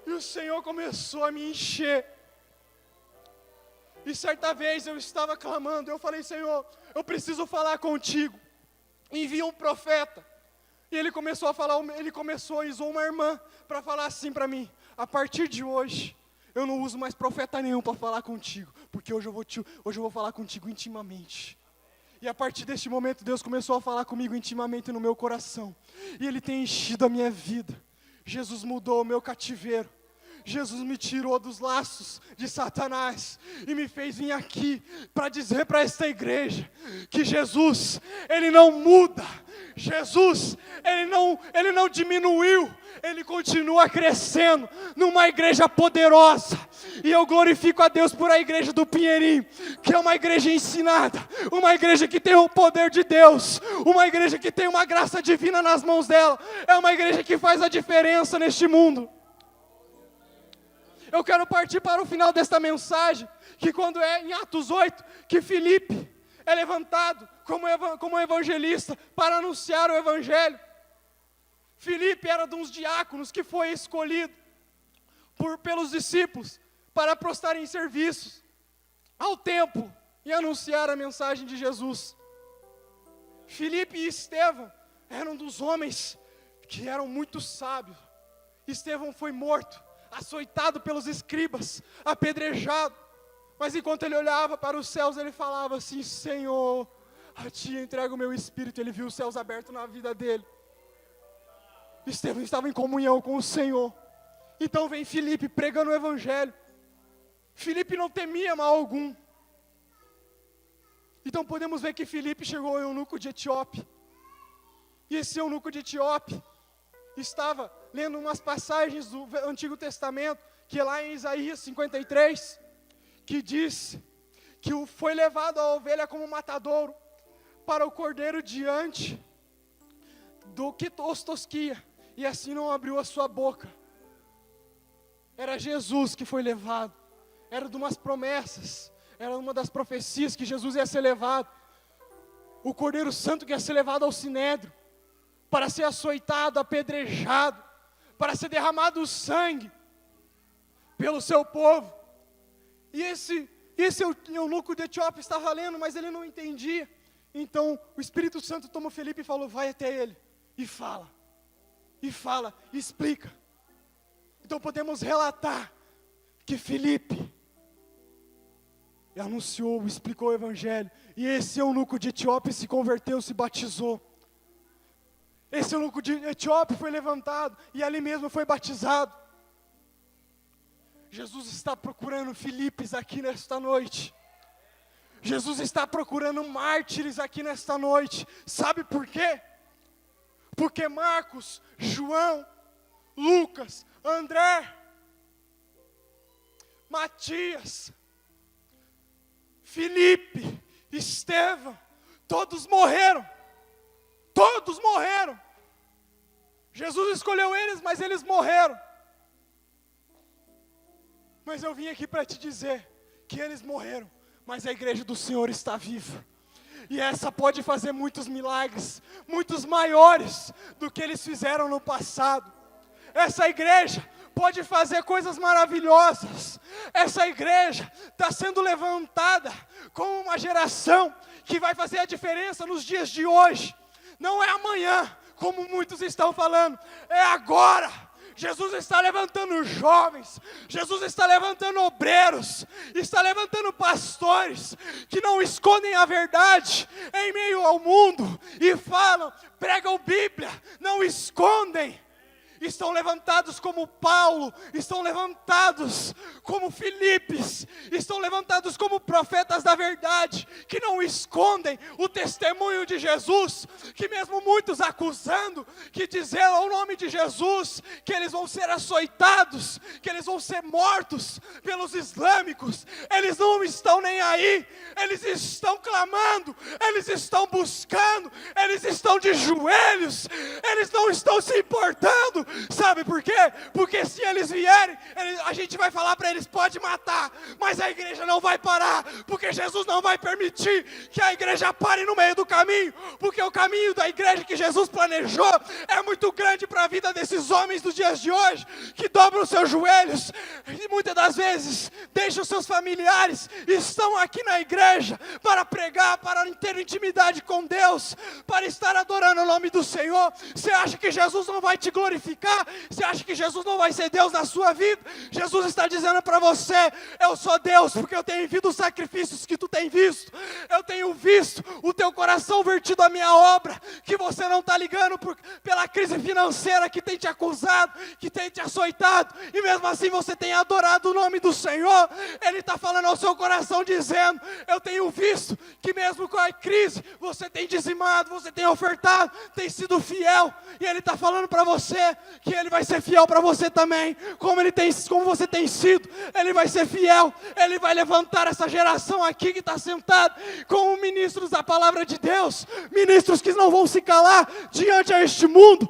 E o Senhor começou a me encher. E certa vez eu estava clamando, eu falei: Senhor, eu preciso falar contigo. Envia um profeta. E ele começou a falar, usou uma irmã para falar assim para mim: a partir de hoje, eu não uso mais profeta nenhum para falar contigo, porque hoje eu vou falar contigo intimamente. E a partir deste momento, Deus começou a falar comigo intimamente no meu coração. E Ele tem enchido a minha vida. Jesus mudou o meu cativeiro. Jesus me tirou dos laços de Satanás e me fez vir aqui para dizer para esta igreja que Jesus, Ele não muda. Jesus, Ele não diminuiu, Ele continua crescendo numa igreja poderosa. E eu glorifico a Deus por a igreja do Pinheirinho, que é uma igreja ensinada, uma igreja que tem o poder de Deus, uma igreja que tem uma graça divina nas mãos dela, é uma igreja que faz a diferença neste mundo. Eu quero partir para o final desta mensagem, que quando é em Atos 8, que Filipe, é levantado como evangelista para anunciar o evangelho. Filipe era de uns diáconos que foi escolhido pelos discípulos para prestarem serviços ao templo e anunciar a mensagem de Jesus. Filipe e Estevão eram dos homens que eram muito sábios. Estevão foi morto, açoitado pelos escribas, apedrejado. Mas enquanto ele olhava para os céus, ele falava assim: Senhor, a ti entrego o meu espírito. Ele viu os céus abertos na vida dele. Estevão estava em comunhão com o Senhor. Então vem Filipe pregando o evangelho. Filipe não temia mal algum. Então podemos ver que Filipe chegou ao eunuco de Etíope. E esse eunuco de Etíope estava lendo umas passagens do Antigo Testamento, que é lá em Isaías 53, que diz que foi levado a ovelha como matadouro para o cordeiro diante do que os tosquia, e assim não abriu a sua boca. Era Jesus que foi levado, era de umas promessas, era uma das profecias que Jesus ia ser levado, o Cordeiro Santo que ia ser levado ao Sinédrio, para ser açoitado, apedrejado, para ser derramado o sangue pelo seu povo. E esse eunuco de Etiópia estava lendo, mas ele não entendia. Então o Espírito Santo tomou Filipe e falou: vai até ele e fala, e explica. Então podemos relatar que Filipe anunciou, explicou o evangelho, e esse eunuco de Etiópia se converteu, se batizou. Esse eunuco de Etiópia foi levantado e ali mesmo foi batizado. Jesus está procurando Filipes aqui nesta noite. Jesus está procurando mártires aqui nesta noite. Sabe por quê? Porque Marcos, João, Lucas, André, Matias, Filipe, Estevão, todos morreram. Todos morreram. Jesus escolheu eles, mas eles morreram. Mas eu vim aqui para te dizer que eles morreram, mas a igreja do Senhor está viva. E essa pode fazer muitos milagres, muitos maiores do que eles fizeram no passado. Essa igreja pode fazer coisas maravilhosas. Essa igreja está sendo levantada como uma geração que vai fazer a diferença nos dias de hoje. Não é amanhã, como muitos estão falando, é agora. Jesus está levantando jovens, Jesus está levantando obreiros, está levantando pastores, que não escondem a verdade em meio ao mundo, e falam, pregam Bíblia, não escondem. Estão levantados como Paulo, estão levantados como Filipes, estão levantados como profetas da verdade, que não escondem o testemunho de Jesus, que mesmo muitos acusando, que dizeram o nome de Jesus, que eles vão ser açoitados, que eles vão ser mortos pelos islâmicos, eles não estão nem aí, eles estão clamando, eles estão buscando, eles estão de joelhos, eles não estão se importando. Sabe por quê? Porque se eles vierem, a gente vai falar para eles, pode matar, mas a igreja não vai parar, porque Jesus não vai permitir que a igreja pare no meio do caminho, porque o caminho da igreja que Jesus planejou é muito grande para a vida desses homens dos dias de hoje, que dobram os seus joelhos, e muitas das vezes deixam seus familiares, estão aqui na igreja para pregar, para ter intimidade com Deus, para estar adorando o nome do Senhor. Você acha que Jesus não vai te glorificar? Você acha que Jesus não vai ser Deus na sua vida? Jesus está dizendo para você, eu sou Deus, porque eu tenho visto os sacrifícios que tu tem visto, eu tenho visto o teu coração vertido à minha obra, que você não está ligando pela crise financeira que tem te acusado, que tem te açoitado, e mesmo assim você tem adorado o nome do Senhor. Ele está falando ao seu coração dizendo, eu tenho visto que mesmo com a crise, você tem dizimado, você tem ofertado, tem sido fiel, e Ele está falando para você, que Ele vai ser fiel para você também, como você tem sido, Ele vai ser fiel, Ele vai levantar essa geração aqui que está sentada, como ministros da palavra de Deus, ministros que não vão se calar diante a este mundo,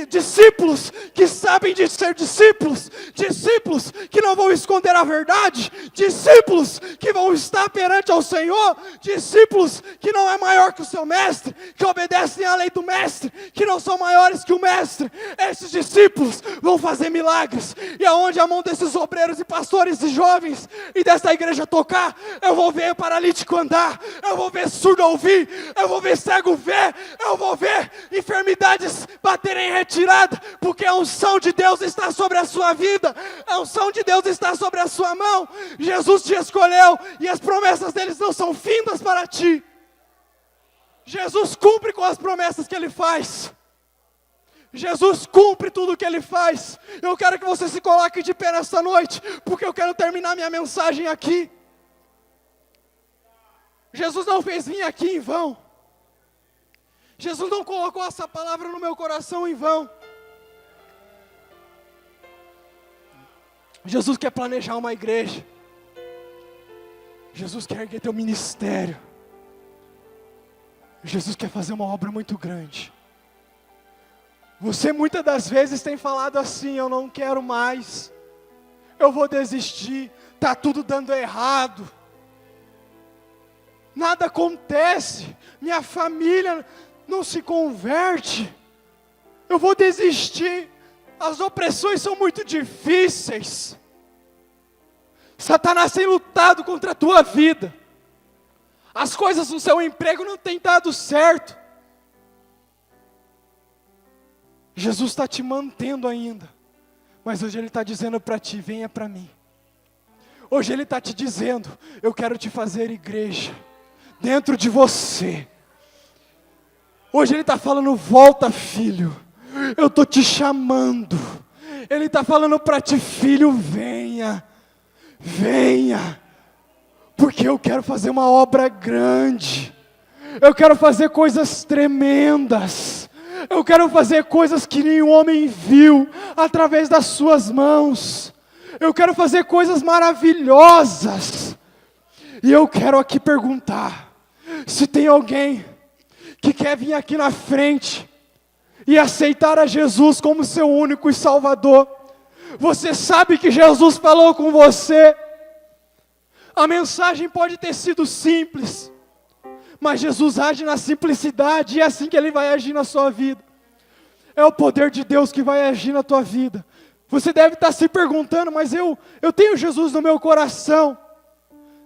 discípulos que sabem de ser discípulos, discípulos que não vão esconder a verdade, discípulos que vão estar perante ao Senhor, discípulos que não é maior que o seu mestre, que obedecem à lei do mestre, que não são maiores que o mestre. Esses discípulos vão fazer milagres, e aonde a mão desses obreiros e pastores e jovens e dessa igreja tocar, eu vou ver paralítico andar, eu vou ver surdo ouvir, eu vou ver cego ver, eu vou ver enfermidades baterem em retirada, porque a unção de Deus está sobre a sua vida, a unção de Deus está sobre a sua mão. Jesus te escolheu e as promessas deles não são findas para ti. Jesus cumpre com as promessas que Ele faz. Jesus cumpre tudo o que Ele faz. Eu quero que você se coloque de pé nesta noite, porque eu quero terminar minha mensagem aqui. Jesus não fez vir aqui em vão. Jesus não colocou essa palavra no meu coração em vão. Jesus quer planejar uma igreja. Jesus quer erguer teu ministério. Jesus quer fazer uma obra muito grande. Você muitas das vezes tem falado assim: eu não quero mais, eu vou desistir, está tudo dando errado, nada acontece, minha família não se converte, eu vou desistir, as opressões são muito difíceis. Satanás tem lutado contra a tua vida, as coisas no seu emprego não têm dado certo. Jesus está te mantendo ainda, mas hoje Ele está dizendo para ti: venha para mim. Hoje Ele está te dizendo: eu quero te fazer igreja dentro de você. Hoje Ele está falando: volta, filho, eu estou te chamando. Ele está falando para ti: filho, venha, venha, porque eu quero fazer uma obra grande, eu quero fazer coisas tremendas, eu quero fazer coisas que nenhum homem viu através das suas mãos, eu quero fazer coisas maravilhosas. E eu quero aqui perguntar, se tem alguém que quer vir aqui na frente e aceitar a Jesus como seu único e Salvador. Você sabe que Jesus falou com você. A mensagem pode ter sido simples, mas Jesus age na simplicidade, e é assim que Ele vai agir na sua vida. É o poder de Deus que vai agir na tua vida. Você deve estar se perguntando: mas eu tenho Jesus no meu coração.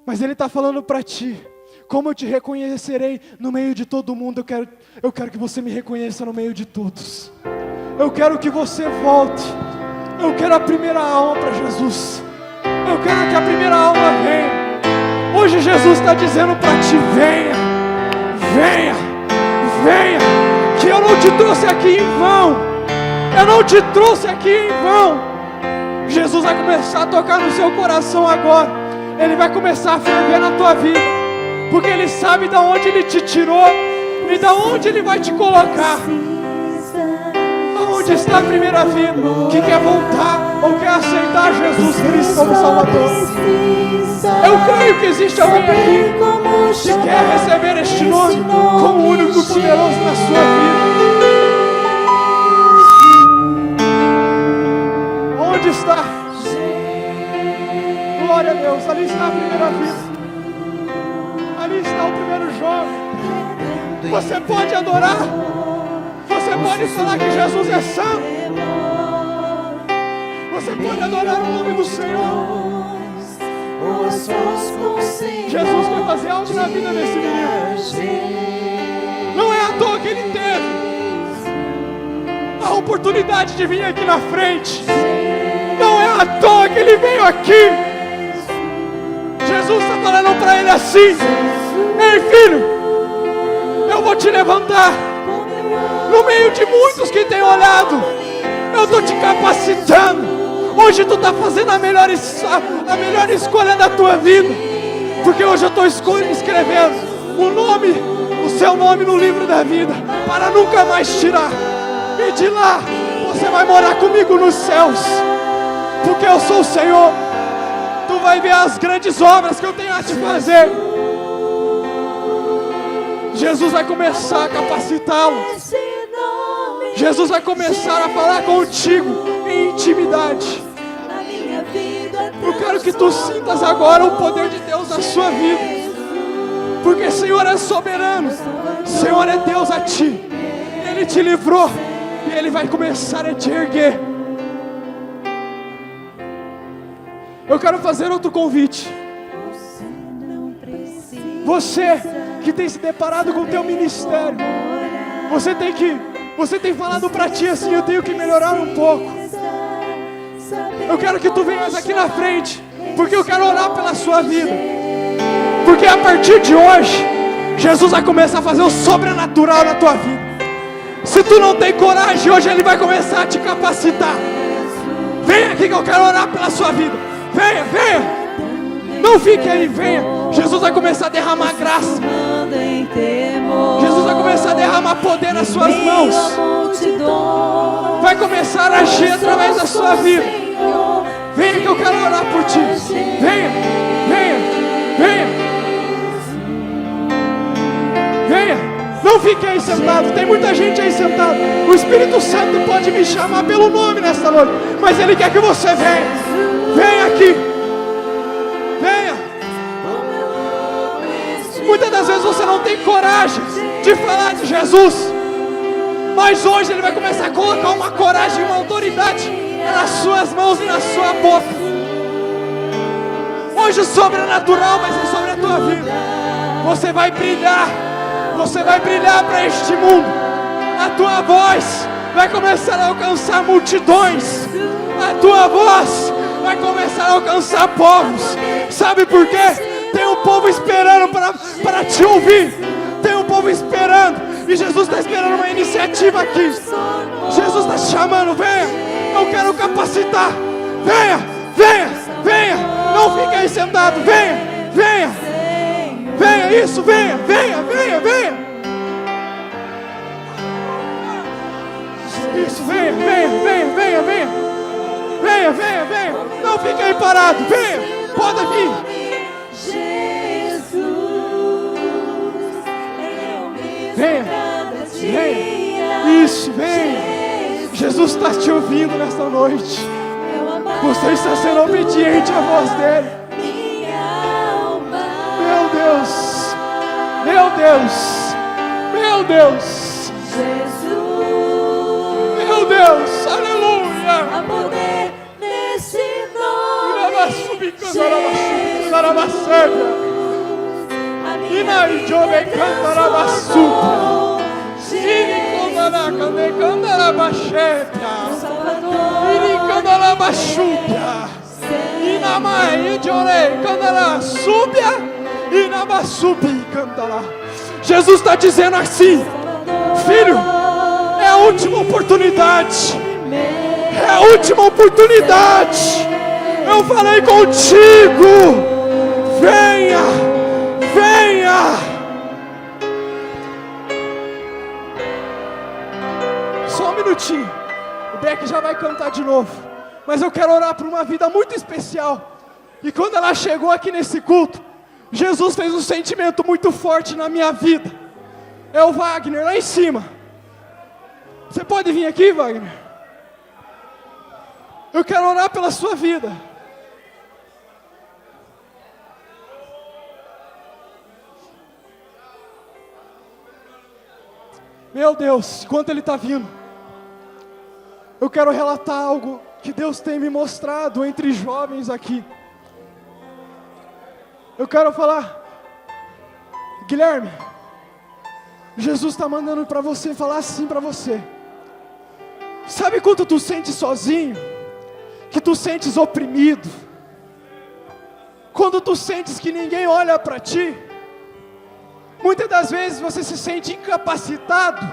Mas Ele está falando para ti: como eu te reconhecerei no meio de todo mundo? Eu quero que você me reconheça no meio de todos. Eu quero que você volte. Eu quero a primeira alma para Jesus. Eu quero que a primeira alma venha. Hoje Jesus está dizendo para ti: venha, venha, venha, que eu não te trouxe aqui em vão. Eu não te trouxe aqui em vão. Jesus vai começar a tocar no seu coração agora. Ele vai começar a ferver na tua vida, porque Ele sabe de onde Ele te tirou e de onde Ele vai te colocar. Onde está a primeira vida que quer voltar ou quer aceitar Jesus Cristo como Salvador? Eu creio que existe alguém aqui que quer receber este nome como único e poderoso na sua vida. Onde está? Glória a Deus, ali está a primeira vida. Ali está o primeiro jovem. Você pode adorar. Você pode falar que Jesus é santo. Você pode adorar o nome do Senhor. Jesus quer fazer algo na vida desse menino. Não é à toa que ele teve a oportunidade de vir aqui na frente. Não é à toa que ele veio aqui. Jesus está falando para ele assim: ei, filho, eu vou te levantar. No meio de muitos que têm olhado, eu estou te capacitando. Hoje tu está fazendo a melhor escolha da tua vida, porque hoje eu estou escrevendo o seu nome no livro da vida, para nunca mais tirar. E de lá você vai morar comigo nos céus, porque eu sou o Senhor. Tu vai ver as grandes obras que eu tenho a te fazer. Jesus vai começar a capacitá-lo. Jesus vai começar a falar contigo em intimidade. Eu quero que tu sintas agora o poder de Deus na sua vida, porque o Senhor é soberano, o Senhor é Deus a ti. Ele te livrou e Ele vai começar a te erguer. Eu quero fazer outro convite. Você que tem se deparado com o teu ministério, você tem falado para ti assim: eu tenho que melhorar um pouco. Eu quero que tu venhas aqui na frente, porque eu quero orar pela sua vida. Porque a partir de hoje, Jesus vai começar a fazer o sobrenatural na tua vida. Se tu não tem coragem, hoje Ele vai começar a te capacitar. Venha aqui que eu quero orar pela sua vida. Venha, venha. Não fique aí, venha. Jesus vai começar a derramar graça. Jesus vai começar a derramar poder nas suas mãos. Vai começar a agir através da sua vida. Venha que eu quero orar por ti. Venha, venha, venha. Venha. Não fique aí sentado, tem muita gente aí sentada. O Espírito Santo pode me chamar pelo nome nesta noite, mas Ele quer que você venha. Venha aqui. Venha. Muitas das vezes você não tem coragem de falar de Jesus, mas hoje Ele vai começar a colocar uma coragem e uma autoridade nas suas mãos e na sua boca. Hoje o sobrenatural vai ser sobre a tua vida. Você vai brilhar. Você vai brilhar para este mundo. A tua voz vai começar a alcançar multidões. A tua voz vai começar a alcançar povos. Sabe por quê? Tem um povo esperando para te ouvir. Tem um povo esperando. E Jesus está esperando uma iniciativa aqui. Jesus está te chamando. Venha. Eu quero capacitar. Venha, venha, venha. Não fique aí sentado. Venha, venha. Venha, isso, venha, venha, venha, venha. Isso, venha, venha, venha, venha, venha. Venha, venha, venha. Não fique aí parado, venha. Pode vir. Venha, venha. Isso, venha. Jesus está te ouvindo nesta noite. Você está sendo obediente à voz dEle. Meu Deus, meu Deus, meu Deus, meu Deus, aleluia. A poder nesse nome. Jesus está dizendo assim: filho, é a última oportunidade. É a última oportunidade. Eu falei contigo. Venha, venha. Só um minutinho. O Beck já vai cantar de novo. Mas eu quero orar por uma vida muito especial. E quando ela chegou aqui nesse culto, Jesus fez um sentimento muito forte na minha vida. É o Wagner lá em cima. Você pode vir aqui, Wagner? Eu quero orar pela sua vida. Meu Deus, enquanto ele está vindo, eu quero relatar algo que Deus tem me mostrado entre jovens aqui. Eu quero falar, Guilherme, Jesus está mandando para você falar assim para você. Sabe quando tu sente sozinho? Que tu sentes oprimido? Quando tu sentes que ninguém olha para ti? Muitas das vezes você se sente incapacitado.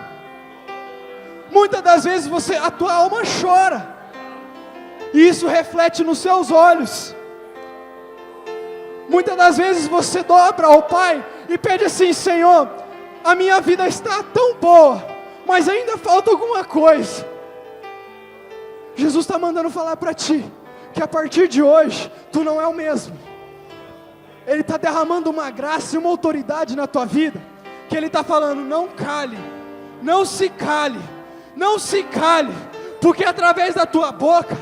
Muitas das vezes a tua alma chora. E isso reflete nos seus olhos. Muitas das vezes você dobra ao Pai e pede assim: Senhor, a minha vida está tão boa, mas ainda falta alguma coisa. Jesus está mandando falar para ti, que a partir de hoje, tu não é o mesmo. Ele está derramando uma graça e uma autoridade na tua vida, que Ele está falando, não cale, não se cale, não se cale, porque através da tua boca,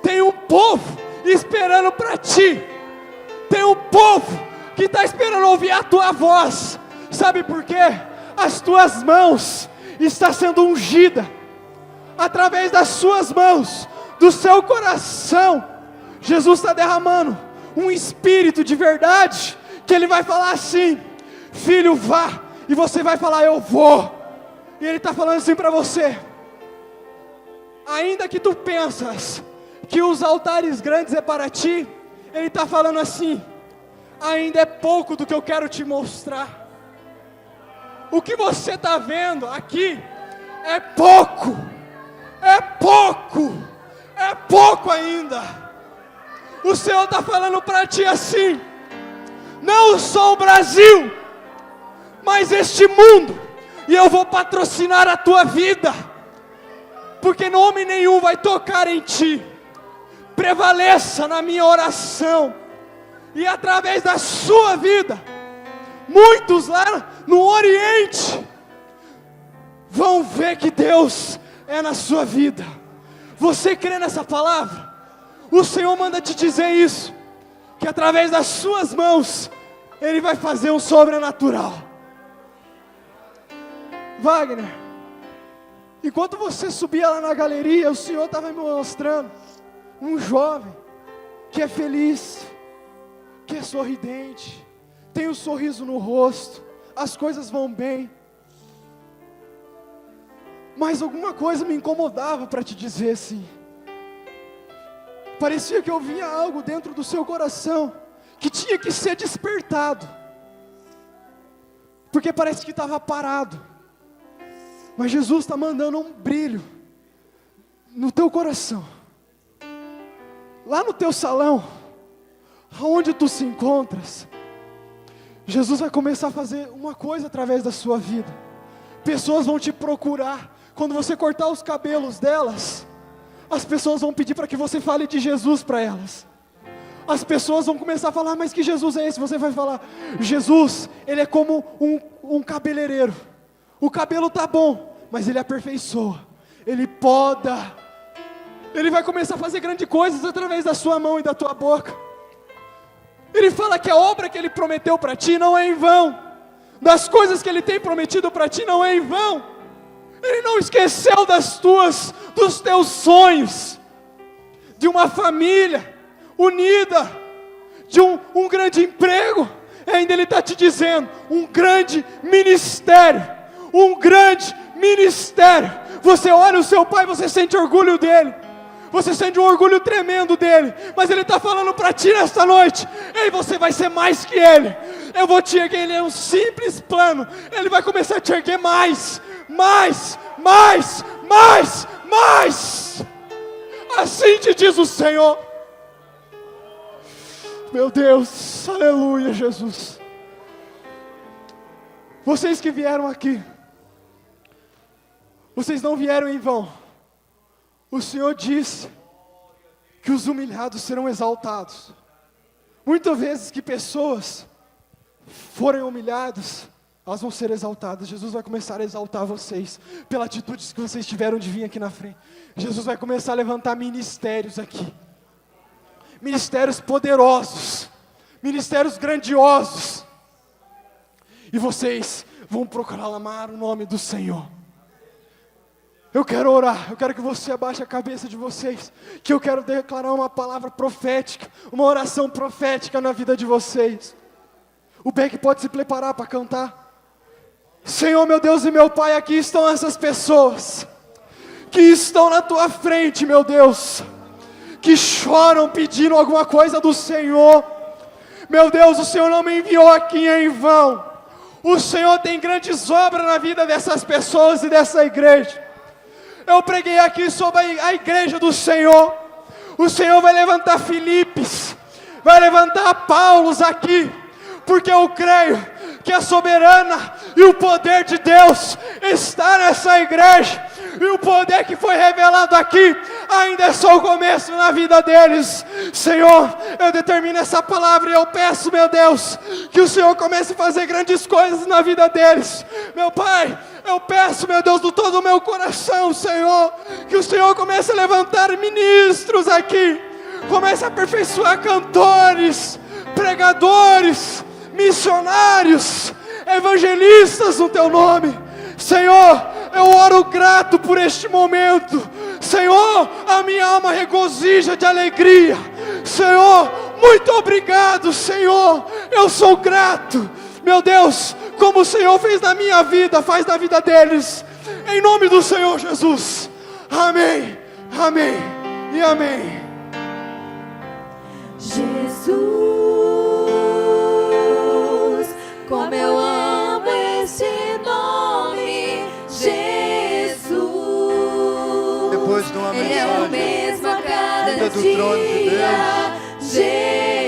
tem um povo esperando para ti, tem um povo que está esperando ouvir a tua voz. Sabe por quê? As tuas mãos estão sendo ungidas, através das suas mãos, do seu coração, Jesus está derramando um espírito de verdade, que Ele vai falar assim, filho vá, e você vai falar eu vou, e Ele está falando assim para você, ainda que tu pensas, que os altares grandes é para ti, Ele está falando assim, ainda é pouco do que eu quero te mostrar, o que você está vendo aqui, é pouco, é pouco, é pouco ainda. O Senhor está falando para ti assim, não só o Brasil, mas este mundo, e eu vou patrocinar a tua vida, porque nome nenhum vai tocar em ti. Prevaleça na minha oração, e através da sua vida, muitos lá no Oriente, vão ver que Deus é na sua vida. Você crê nessa palavra? O Senhor manda te dizer isso, que através das suas mãos, Ele vai fazer um sobrenatural. Wagner, enquanto você subia lá na galeria, o Senhor estava me mostrando um jovem que é feliz, que é sorridente, tem um sorriso no rosto, as coisas vão bem. Mas alguma coisa me incomodava para te dizer assim. Parecia que eu via algo dentro do seu coração, que tinha que ser despertado, porque parece que estava parado. Mas Jesus está mandando um brilho no teu coração, lá no teu salão, aonde tu se encontras. Jesus vai começar a fazer uma coisa através da sua vida. Pessoas vão te procurar, quando você cortar os cabelos delas, as pessoas vão pedir para que você fale de Jesus para elas. As pessoas vão começar a falar, mas que Jesus é esse? Você vai falar, Jesus, Ele é como um cabeleireiro. O cabelo está bom, mas Ele aperfeiçoa, Ele poda. Ele vai começar a fazer grandes coisas através da sua mão e da tua boca. Ele fala que a obra que Ele prometeu para ti não é em vão. Das coisas que Ele tem prometido para ti não é em vão. Ele não esqueceu dos teus sonhos, de uma família unida, de um grande emprego. E ainda Ele está te dizendo, um grande ministério, um grande ministério. Você olha o seu pai, você sente orgulho dele, você sente um orgulho tremendo dele, mas Ele está falando para ti nesta noite, ei, você vai ser mais que ele, eu vou te erguer. Ele é um simples plano, Ele vai começar a te erguer mais, assim te diz o Senhor. Meu Deus, aleluia, Jesus. Vocês que vieram aqui, vocês não vieram em vão. O Senhor disse que os humilhados serão exaltados. Muitas vezes que pessoas forem humilhadas, elas vão ser exaltadas. Jesus vai começar a exaltar vocês, pela atitude que vocês tiveram de vir aqui na frente. Jesus vai começar a levantar ministérios aqui, ministérios poderosos, ministérios grandiosos, e vocês vão proclamar o nome do Senhor. Eu quero orar, eu quero que você abaixe a cabeça de vocês, que eu quero declarar uma palavra profética, uma oração profética na vida de vocês. O Beck pode se preparar para cantar. Senhor, meu Deus e meu Pai, aqui estão essas pessoas, que estão na tua frente, meu Deus, que choram pedindo alguma coisa do Senhor. Meu Deus, o Senhor não me enviou aqui em vão. O Senhor tem grandes obras na vida dessas pessoas e dessa igreja. Eu preguei aqui sobre a igreja do Senhor. O Senhor vai levantar Filipes, vai levantar Paulos aqui, porque eu creio que a soberana e E o poder de Deus está nessa igreja. E o poder que foi revelado aqui ainda é só o começo na vida deles. Senhor, eu determino essa palavra e eu peço, meu Deus, que o Senhor comece a fazer grandes coisas na vida deles. Meu Pai, eu peço, meu Deus, do todo o meu coração, Senhor, que o Senhor comece a levantar ministros aqui, comece a aperfeiçoar cantores, pregadores, missionários, evangelistas no Teu nome. Senhor, eu oro grato por este momento. Senhor, a minha alma regozija de alegria. Senhor, muito obrigado, Senhor. Eu sou grato. Meu Deus, como o Senhor fez na minha vida, faz na vida deles. Em nome do Senhor Jesus. Amém, amém e amém. Jesus, como eu amo esse nome, Jesus. Depois de uma Ele é o mensagem mesmo a cada vinda do trono de dia. Deus, Jesus.